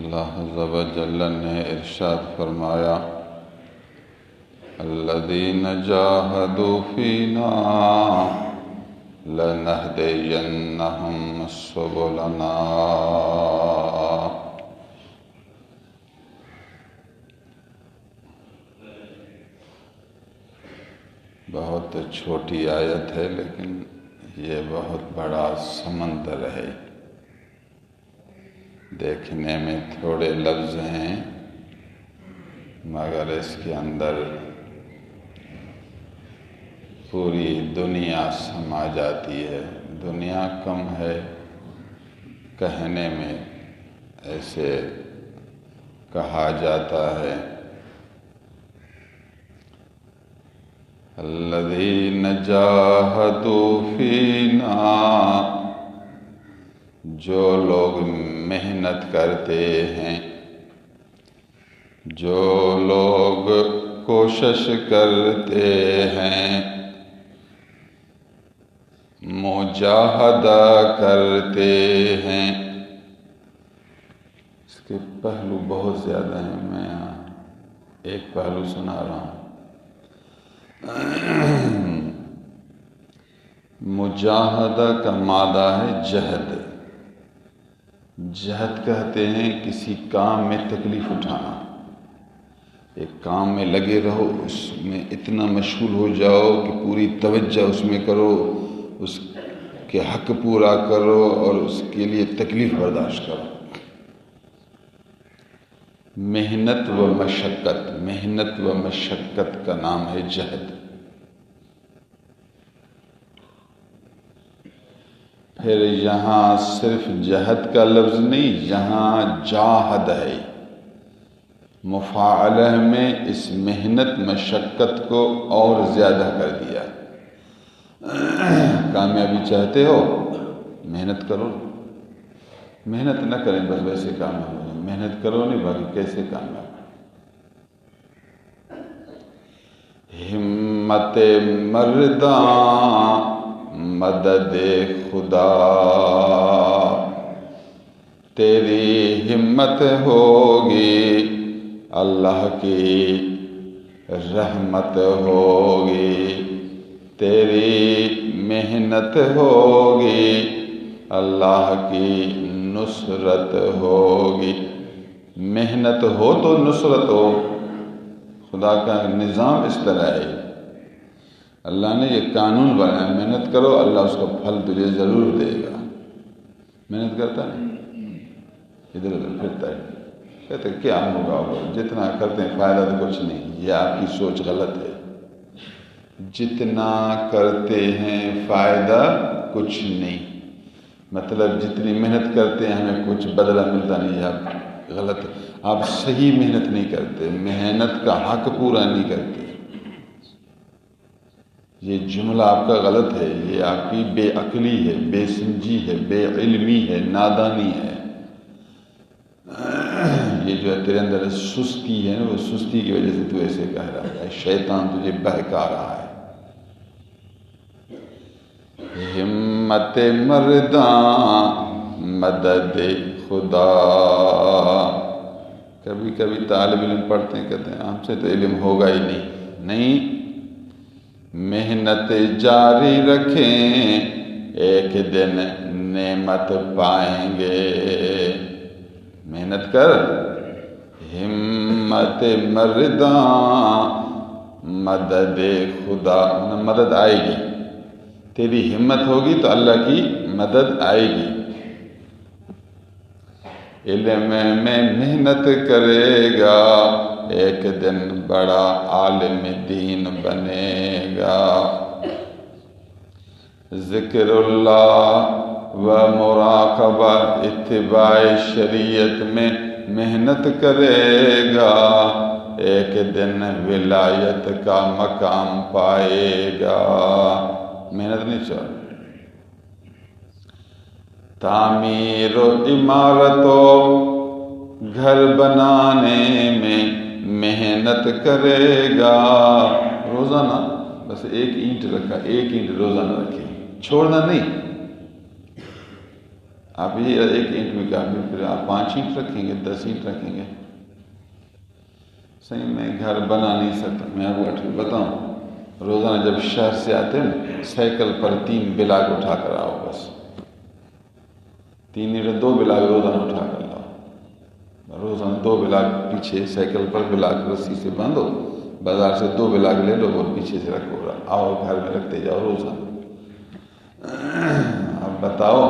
اللہ عز و جل نے ارشاد فرمایا الذین جاہدوا فینا لنہدینہم سبلنا۔ بہت چھوٹی آیت ہے لیکن یہ بہت بڑا سمندر ہے۔ دیکھنے میں تھوڑے لفظ ہیں مگر اس کے اندر پوری دنیا سما جاتی ہے۔ دنیا کم ہے کہنے میں، ایسے کہا جاتا ہے الذین جاہدوا فینا، جو لوگ محنت کرتے ہیں، جو لوگ کوشش کرتے ہیں، مجاہدہ کرتے ہیں۔ اس کے پہلو بہت زیادہ ہیں، میں یہاں ایک پہلو سنا رہا ہوں۔ مجاہدہ کا مادہ ہے جہد۔ جہد کہتے ہیں کسی کام میں تکلیف اٹھانا۔ ایک کام میں لگے رہو، اس میں اتنا مشغول ہو جاؤ کہ پوری توجہ اس میں کرو، اس کے حق پورا کرو اور اس کے لیے تکلیف برداشت کرو۔ محنت و مشقت، محنت و مشقت کا نام ہے جہد۔ پھر یہاں صرف جہد کا لفظ نہیں، یہاں جاہد ہے، مفاعلہ میں اس محنت مشقت کو اور زیادہ کر دیا۔ کامیابی چاہتے ہو محنت کرو، محنت نہ کریں بس ویسے کامیاب ہو، محنت کرو نہیں باقی کیسے کامیاب۔ ہمت مرداں مدد خدا، تیری ہمت ہوگی اللہ کی رحمت ہوگی، تیری محنت ہوگی اللہ کی نصرت ہوگی۔ محنت ہو تو نصرت ہو، خدا کا نظام اس طرح ہے۔ اللہ نے یہ قانون بنایا، محنت کرو اللہ اس کا پھل تجھے ضرور دے گا۔ محنت کرتا نہیں، ادھر ادھر پھرتا ہے، کہتے کیا ہوگا، جتنا کرتے ہیں فائدہ تو کچھ نہیں۔ یہ آپ کی سوچ غلط ہے۔ جتنا کرتے ہیں فائدہ کچھ نہیں، مطلب جتنی محنت کرتے ہیں ہمیں کچھ بدلہ ملتا نہیں، آپ غلط ہے۔ آپ صحیح محنت نہیں کرتے، محنت کا حق پورا نہیں کرتے۔ یہ جملہ آپ کا غلط ہے، یہ آپ کی بے عقلی ہے، بے سمجھی ہے، بے علمی ہے، نادانی ہے۔ یہ جو ہے تیرے اندر سستی ہے نا، وہ سستی کی وجہ سے تو ایسے کہہ رہا ہے، شیطان تجھے بہکا رہا ہے۔ ہمت مرداں مدد خدا۔ کبھی کبھی طالب علم پڑھتے ہیں، کہتے ہیں ہم سے تو علم ہوگا ہی نہیں۔ محنت جاری رکھیں، ایک دن نعمت پائیں گے۔ محنت کر، ہمت مرداں مدد خدا، مدد آئے گی۔ تیری ہمت ہوگی تو اللہ کی مدد آئے گی۔ علم میں محنت کرے گا، ایک دن بڑا عالم دین بنے گا۔ ذکر اللہ و مراقبہ اتباع شریعت میں محنت کرے گا، ایک دن ولایت کا مقام پائے گا۔ محنت نہیں چھوڑ۔ تعمیر و عمارت و گھر بنانے میں محنت کرے گا۔ روزانہ بس ایک اینٹ رکھا، ایک اینٹ روزانہ رکھے، چھوڑنا نہیں۔ آپ یہ ایک اینٹ میں کافی، پھر آپ 5 اینٹ رکھیں گے، 10 اینٹ رکھیں گے، صحیح میں گھر بنا نہیں سکتا۔ میں آپ کو بتاؤں، روزانہ جب شہر سے آتے ہیں سائیکل پر 3 بلاک اٹھا کر آؤ، بس 3 اینٹ 2 بلاک روزانہ اٹھا کر لاؤ، روزانہ 2 بلاک پیچھے سائیکل پر بلاک رسی سے باندھو، بازار سے 2 بلاک لے لو اور پیچھے سے رکھو، آؤ گھر میں رکھتے جاؤ روزانہ۔ اب بتاؤ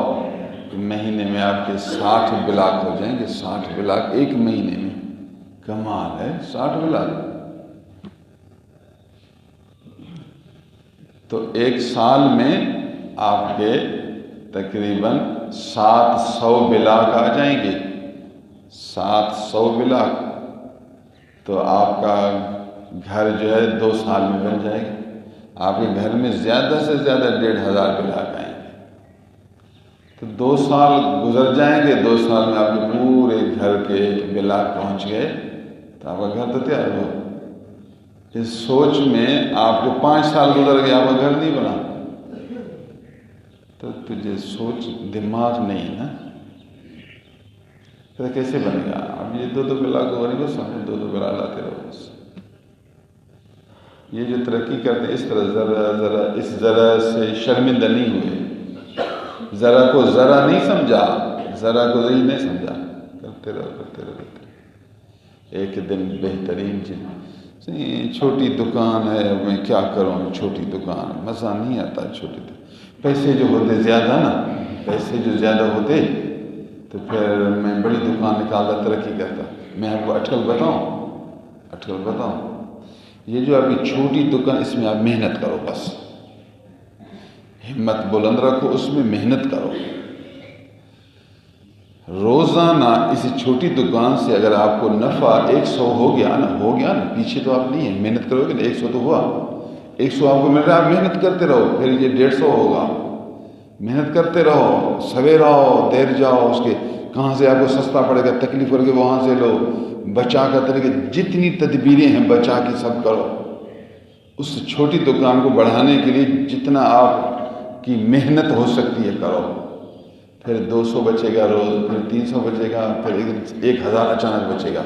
کہ مہینے میں آپ کے 60 بلاک ہو جائیں گے، 60 بلاک ایک مہینے میں، کمال ہے 60 بلاک۔ تو ایک سال میں آپ کے تقریباً 700 بلاک آ جائیں گے، 700 بلاک، تو آپ کا گھر جو ہے 2 سال میں بن جائے گا۔ آپ کے گھر میں زیادہ سے زیادہ 1500 بلاک آئیں گے، تو 2 سال گزر جائیں گے، 2 سال میں آپ کے پورے گھر کے بلاک پہنچ گئے، تو آپ کا گھر تو تیار ہوا۔ اس سوچ میں آپ کو 5 سال گزر گئے، آپ کا گھر نہیں بنا، تو تجھے سوچ دماغ نہیں نا، تو کیسے بنے گا؟ اب یہ 2 بلاک ہو رہی، بس ہمیں 2 بلاک لاتے رہو بس۔ یہ جو ترقی کرتے ہیں اس طرح ذرا اس ذرا سے شرمندہ نہیں ہوئے، ذرا کو ذرا نہیں سمجھا، ذرا کو ذرا نہیں سمجھا، کرتے رہو کرتے رہو کرتے رہو۔ ایک دن بہترین چیز، چھوٹی دکان ہے، میں کیا کروں، چھوٹی دکان مزہ نہیں آتا، چھوٹی دکان پیسے جو ہوتے زیادہ نا، پیسے جو زیادہ ہوتے تو پھر میں بڑی دکان نکالتا، ترقی کرتا۔ میں آپ کو اٹکل بتاؤں، یہ جو آپ کی چھوٹی دکان، اس میں آپ محنت کرو، بس ہمت بلند رکھو، اس میں محنت کرو۔ روزانہ اس چھوٹی دکان سے اگر آپ کو نفع 100 ہو گیا نا، پیچھے تو آپ نہیں ہیں، محنت کرو گے نا، 100 تو ہوا، 100 آپ کو مل رہا ہے، آپ محنت کرتے رہو، پھر یہ 150 ہوگا، محنت کرتے رہو، سویرا آؤ دیر جاؤ، اس کے کہاں سے آپ کو سستا پڑے گا، تکلیف پڑے گا وہاں سے لو، بچا کا طریقے جتنی تدبیریں ہیں بچا کی سب کرو، اس چھوٹی دکان کو بڑھانے کے لیے جتنا آپ کی محنت ہو سکتی ہے کرو، پھر 200 بچے گا روز، پھر 300 بچے گا، پھر 1000 اچانک بچے گا۔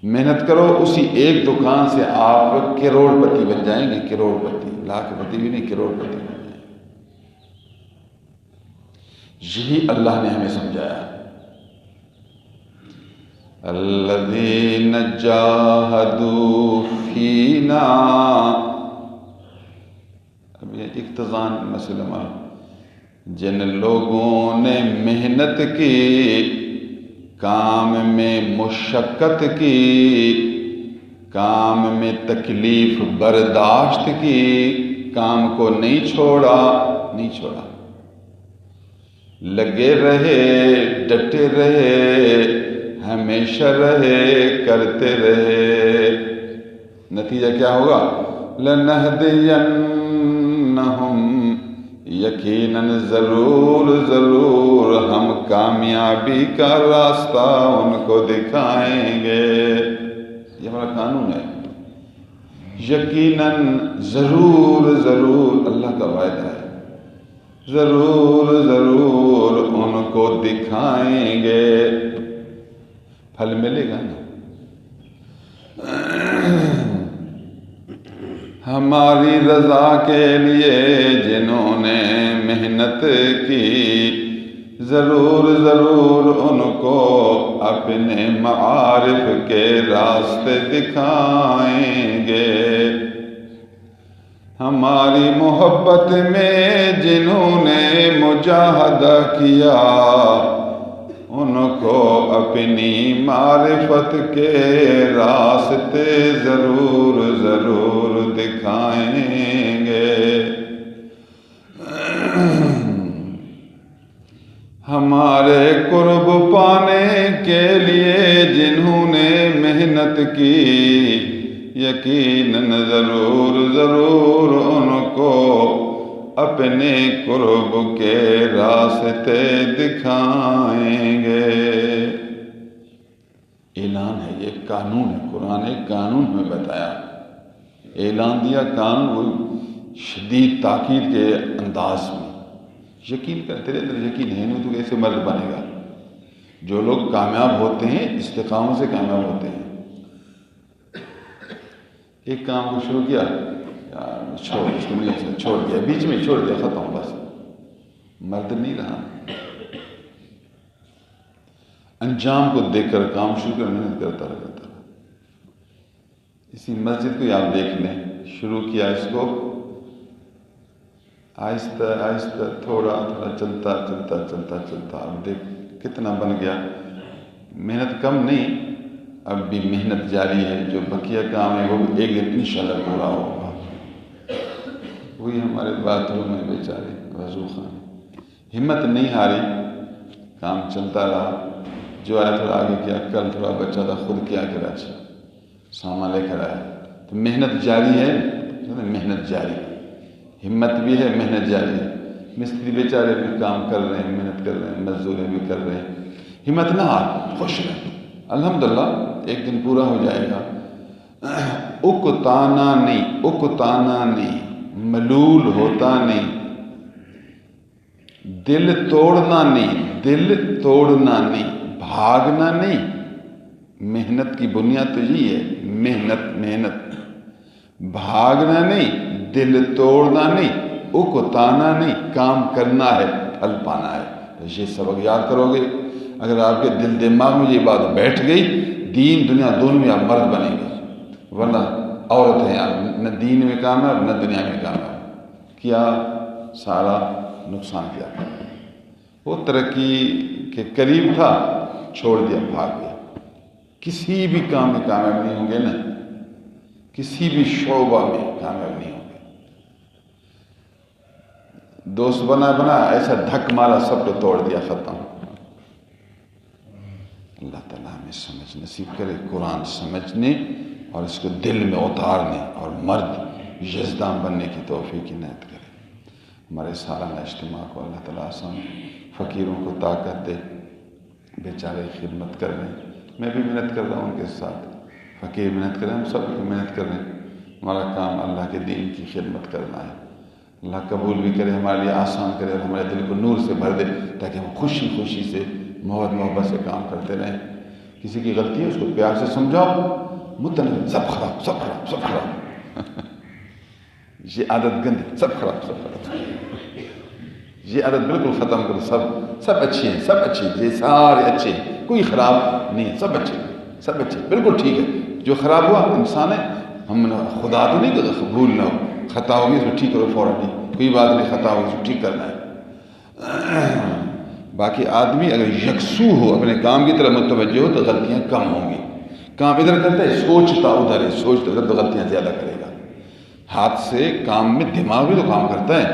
محنت کرو، اسی ایک دکان سے آپ کروڑ پتی بن جائیں گے، کروڑ پتی، لاکھ پتی بھی نہیں، کروڑ پتی بن جائیں گے۔ یہی اللہ نے ہمیں سمجھایا، الذین جاہدوا فینا۔ اب یہ اقتضان مسئلہ، جن لوگوں نے محنت کی، کام میں مشقت کی، کام میں تکلیف برداشت کی، کام کو نہیں چھوڑا، لگے رہے، ڈٹے رہے، ہمیشہ رہے، کرتے رہے، نتیجہ کیا ہوگا؟ لَنَهْدِيَنَّهُمْ، یقیناً ضرور ہم کامیابی کا راستہ ان کو دکھائیں گے۔ یہ ہمارا قانون ہے، یقیناً ضرور اللہ کا وعدہ ہے، ضرور ان کو دکھائیں گے، پھل ملے گا نا۔ ہماری رضا کے لیے جنہوں نے محنت کی، ضرور ان کو اپنے معارف کے راستے دکھائیں گے۔ ہماری محبت میں جنہوں نے مجاہدہ کیا، ان کو اپنی معرفت کے راستے ضرور دکھائیں گے۔ ہمارے قرب پانے کے لیے جنہوں نے محنت کی، یقیناً ضرور ان کو اپنے قرب کے راستے دکھائیں گے۔ اعلان ہے، یہ قانون ہے، قرآن ایک قانون میں بتایا، اعلان دیا، قانون شدید تاکید کے انداز میں، یقین کر، تیرے اندر یقین ہے نہیں تو کیسے مرد بنے گا؟ جو لوگ کامیاب ہوتے ہیں استقامت سے کامیاب ہوتے ہیں۔ ایک کام کو شروع کیا، چھوڑ اس کو نہیں، چھوڑ دیا، بیچ میں چھوڑ دیا، ختم، بس مرد نہیں رہا۔ انجام کو دیکھ کر کام شروع کر، محنت کرتا رہا۔ اسی مسجد کو ہی آپ دیکھ لیں، شروع کیا اس کو آہستہ آہستہ، تھوڑا تھوڑا چلتا چلتا چلتا چلتا، اب دیکھ کتنا بن گیا۔ محنت کم نہیں، اب بھی محنت جاری ہے، جو بقیہ کام ہے وہ بھی ایک دن انشاءاللہ پورا ہوگا۔ وہی ہمارے باتھ روم میں بیچارے وضو خان، ہمت نہیں ہاری، کام چلتا رہا، جو آیا تھوڑا آگے کیا، کل تھوڑا بچہ تھا خود کیا کراچی سامان لے کر آیا۔ تو محنت جاری ہے، محنت جاری، ہمت بھی ہے، محنت جاری ہے۔ مستری بیچارے بھی کام کر رہے ہیں، محنت کر رہے ہیں، مزدوریں بھی کر رہے ہیں، ہمت نہ ہار، خوش رہیں، الحمدللہ ایک دن پورا ہو جائے گا۔ اکتانا نہیں، اکتانا نہیں، ملول ہوتا نہیں، دل توڑنا نہیں، دل توڑنا نہیں، بھاگنا نہیں۔ محنت کی بنیاد تو یہی ہے، محنت، محنت، بھاگنا نہیں، دل توڑنا نہیں، اکتانا نہیں، کام کرنا ہے، پھل پانا ہے۔ تو یہ سبق یاد کرو گے، اگر آپ کے دل دماغ میں یہ بات بیٹھ گئی، دین دنیا دونوں میں آپ مرد بنیں گے، ورنہ عورت ہیں آپ، نہ دین میں کامیاب نہ دنیا میں کامیاب، کیا سارا نقصان کیا۔ وہ ترقی کے قریب تھا، چھوڑ دیا، بھاگ گیا۔ کسی بھی کام میں کامیاب نہیں ہوں گے نا، کسی بھی شعبہ میں کامیاب نہیں ہوں گے۔ دوست بنا ایسا دھک مارا، سب کو توڑ دیا، ختم۔ اللہ تعالیٰ ہمیں سمجھ نصیب کرے، قرآن سمجھنے اور اس کو دل میں اتارنے اور مرد یزدان بننے کی توفیق عنایت کرے۔ ہمارے سالانہ اجتماع کو اللہ تعالیٰ آسان، فقیروں کو طاقت دے، بیچارے خدمت کر رہے ہیں، میں بھی محنت کر رہا ہوں ان کے ساتھ، فقیر محنت کر رہے ہیں، ہم سب محنت کر رہے ہیں۔ ہمارا کام اللہ کے دین کی خدمت کرنا ہے۔ اللہ قبول بھی کرے، ہمارے لیے آسان کرے اور ہمارے دل کو نور سے بھر دے، تاکہ ہم خوشی خوشی سے محبت سے کام کرتے رہیں۔ کسی کی غلطی ہے اس کو پیار سے سمجھاؤ، متنوع، سب خراب، سب خراب، سب خراب، یہ عادت گندی، سب خراب، سب خراب، یہ عادت بالکل ختم کرو۔ سب اچھے ہیں، سب اچھے ہیں، یہ سارے اچھے ہیں، کوئی خراب نہیں ہے، سب اچھے، سب اچھے، بالکل ٹھیک ہے۔ جو خراب ہوا انسان ہے، ہم خدا تو نہیں کہ بھول نہ ہو، خطا ہوگی اس کو ٹھیک کرو فوراً، نہیں کوئی بات نہیں، خطا ہوگی اس کو ٹھیک کرنا ہے۔ باقی آدمی اگر یکسو ہو، اپنے کام کی طرف متوجہ ہو تو غلطیاں کم ہوں گی۔ کام ادھر کرتا ہے، سوچتا ادھر ہے، سوچتا ادھر تو غلطیاں زیادہ کرے گا۔ ہاتھ سے کام میں دماغ بھی تو کام کرتا ہے،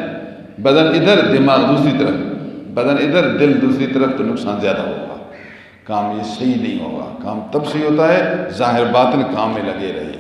بدن ادھر دماغ دوسری طرف، بدن ادھر دل دوسری طرف، تو نقصان زیادہ ہوگا، کام یہ صحیح نہیں ہوگا۔ کام تب صحیح ہوتا ہے ظاہر باطن کام میں لگے رہے۔